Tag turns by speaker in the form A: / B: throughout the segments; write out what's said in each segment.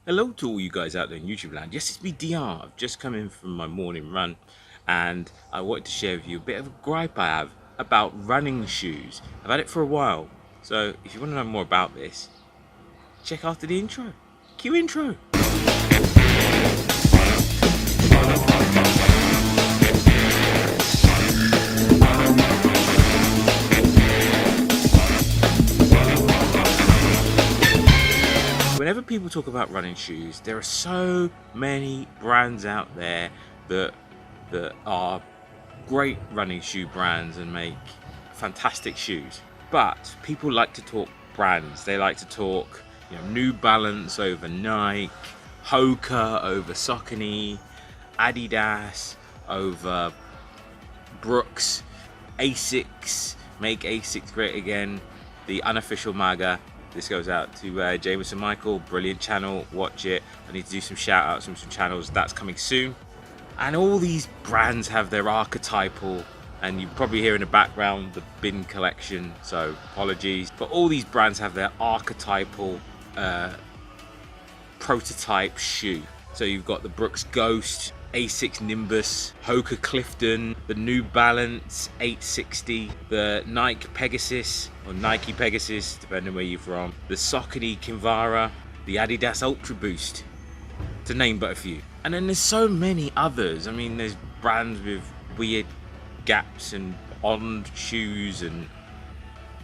A: Hello to all you guys out there in YouTube land. Yes, it's me, DR. I've just come in from my morning run and I wanted to share with you a bit of a gripe I have about running shoes. I've had it for a while, so if you want to know more about this, check after the intro. Cue intro. Whenever people talk about running shoes, there are so many brands out there that are great running shoe brands and make fantastic shoes. But people like to talk brands. They like to talk, New Balance over Nike, Hoka over Saucony, Adidas over Brooks, Asics, make Asics great again, the unofficial MAGA. This goes out to Jameson Michael, brilliant channel, watch it. I need to do some shout outs from some channels, that's coming soon. And all these brands have their archetypal, and you probably hear in the background the bin collection, so apologies. But all these brands have their archetypal prototype shoe. So you've got the Brooks Ghost, Asics Nimbus, Hoka Clifton, the New Balance 860, the Nike Pegasus, or Nike Pegasus, depending where you're from, the Saucony Kinvara, the Adidas Ultra Boost, to name but a few. And then there's so many others. I mean, there's brands with weird gaps and on shoes, and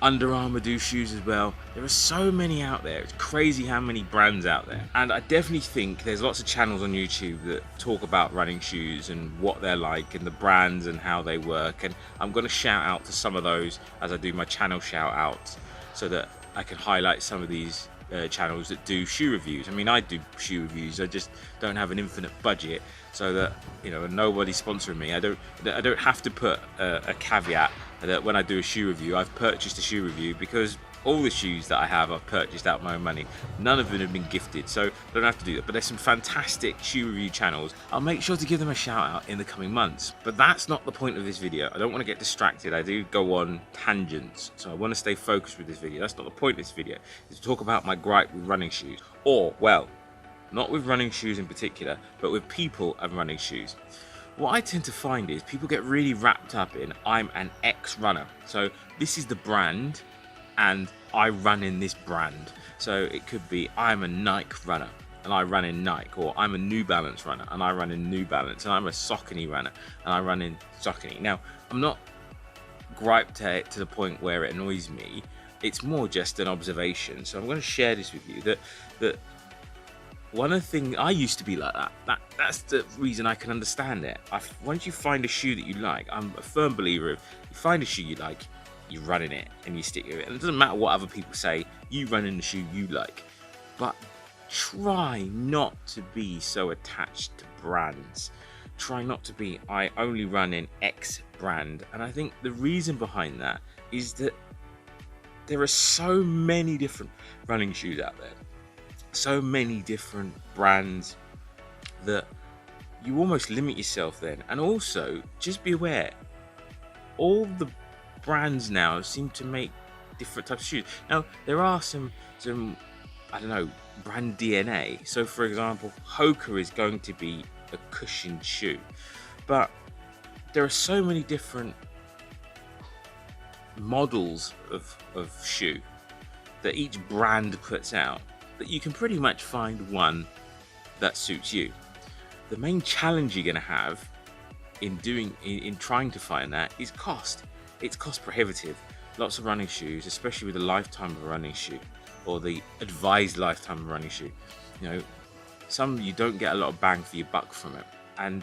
A: Under Armour do shoes as well. There are so many out there. It's crazy how many brands out there. And I definitely think there's lots of channels on YouTube that talk about running shoes and what they're like and the brands and how they work. And I'm going to shout out to some of those as I do my channel shout outs, so that I can highlight some of these channels that do shoe reviews. I mean, I do shoe reviews. I just don't have an infinite budget, so that nobody's sponsoring me. I don't have to put a caveat that when I do a shoe review, I've purchased a shoe review, because all the shoes that I have I've purchased out my own money. None of them have been gifted, so I don't have to do that. But there's some fantastic shoe review channels. I'll make sure to give them a shout out in the coming months. But that's not the point of this video. I don't want to get distracted. I do go on tangents, so I want to stay focused with this video. That's not the point of this video. It's to talk about my gripe with running shoes, or, well, not with running shoes in particular, but with people and running shoes. What I tend to find is people get really wrapped up in, I'm an ex-runner. So this is the brand and I run in this brand. So it could be, I'm a Nike runner and I run in Nike, or I'm a New Balance runner and I run in New Balance, and I'm a Saucony runner and I run in Saucony. Now, I'm not griped to the point where it annoys me. It's more just an observation. So I'm going to share this with you, that one of the things, I used to be like that. That's the reason I can understand it. Once you find a shoe that you like, I'm a firm believer of, you find a shoe you like, you run in it and you stick with it. And it doesn't matter what other people say, you run in the shoe you like. But try not to be so attached to brands. Try not to be, I only run in X brand. And I think the reason behind that is that there are so many different running shoes out there, so many different brands, that you almost limit yourself then. And also, just be aware, all the brands now seem to make different types of shoes. Now, there are some I don't know, brand DNA. So for example, Hoka is going to be a cushioned shoe, but there are so many different models of shoe that each brand puts out, that you can pretty much find one that suits you. The main challenge you're going to have in trying to find that is cost. It's cost prohibitive. Lots of running shoes, especially with the lifetime of a running shoe, or the advised lifetime of a running shoe, some you don't get a lot of bang for your buck from it. And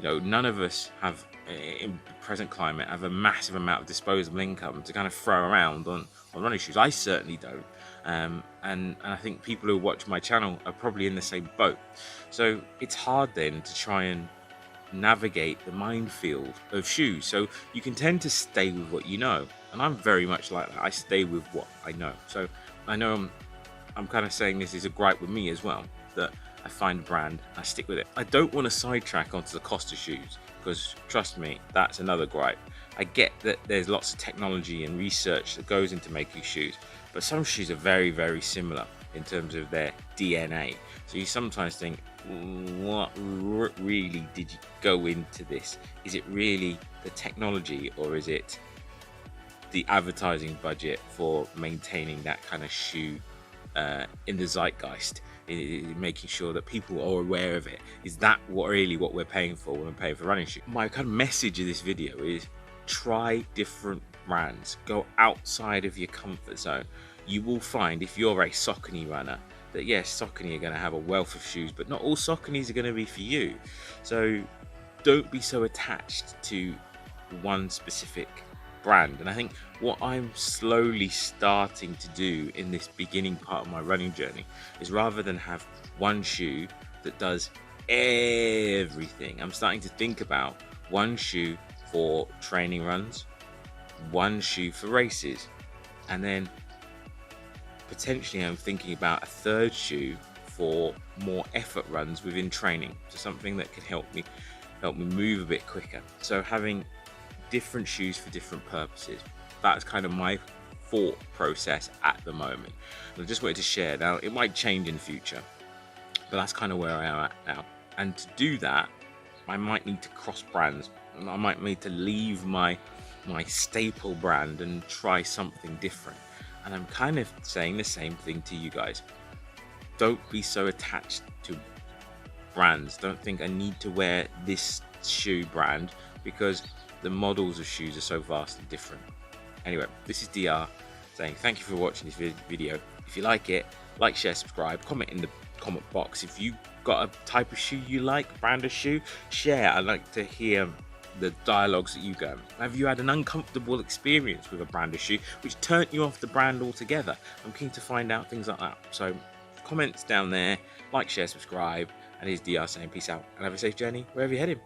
A: none of us have, in the present climate, have a massive amount of disposable income to kind of throw around on running shoes. I certainly don't. And I think people who watch my channel are probably in the same boat. So it's hard then to try and navigate the minefield of shoes. So you can tend to stay with what you know. And I'm very much like that. I stay with what I know. So I know I'm kind of saying this is a gripe with me as well, that I find a brand, I stick with it. I don't want to sidetrack onto the cost of shoes, because trust me, that's another gripe. I get that there's lots of technology and research that goes into making shoes, but some shoes are very, very similar. in terms of their DNA. So you sometimes think, what really did you go into this? Is it really the technology, or is it the advertising budget for maintaining that kind of shoe in the zeitgeist, making sure that people are aware of it? Is that what we're paying for when we're paying for running shoes? My kind of message of this video is try different brands, go outside of your comfort zone. You will find, if you're a Saucony runner, that yes, Saucony are going to have a wealth of shoes, but not all Sauconys are going to be for you. So don't be so attached to one specific brand. And I think what I'm slowly starting to do in this beginning part of my running journey is, rather than have one shoe that does everything, I'm starting to think about one shoe for training runs, one shoe for races, and then potentially I'm thinking about a third shoe for more effort runs within training, so something that can help me move a bit quicker. So having different shoes for different purposes, that's kind of my thought process at the moment. And I just wanted to share. Now it might change in the future, but that's kind of where I am at now. And to do that, I might need to cross brands. I might need to leave my staple brand and try something different. And I'm kind of saying the same thing to you guys. Don't be so attached to brands. Don't think I need to wear this shoe brand, because the models of shoes are so vastly different. Anyway, this is DR saying thank you for watching this video. If you like it, like, share, subscribe, comment in the comment box. If you got a type of shoe you like, brand of shoe, share. I'd like to hear the dialogues that you go. Have you had an uncomfortable experience with a brand of shoe which turned you off the brand altogether? I'm keen to find out things like that. So comments down there, like, share, subscribe, and here's DR saying peace out and have a safe journey wherever you're heading.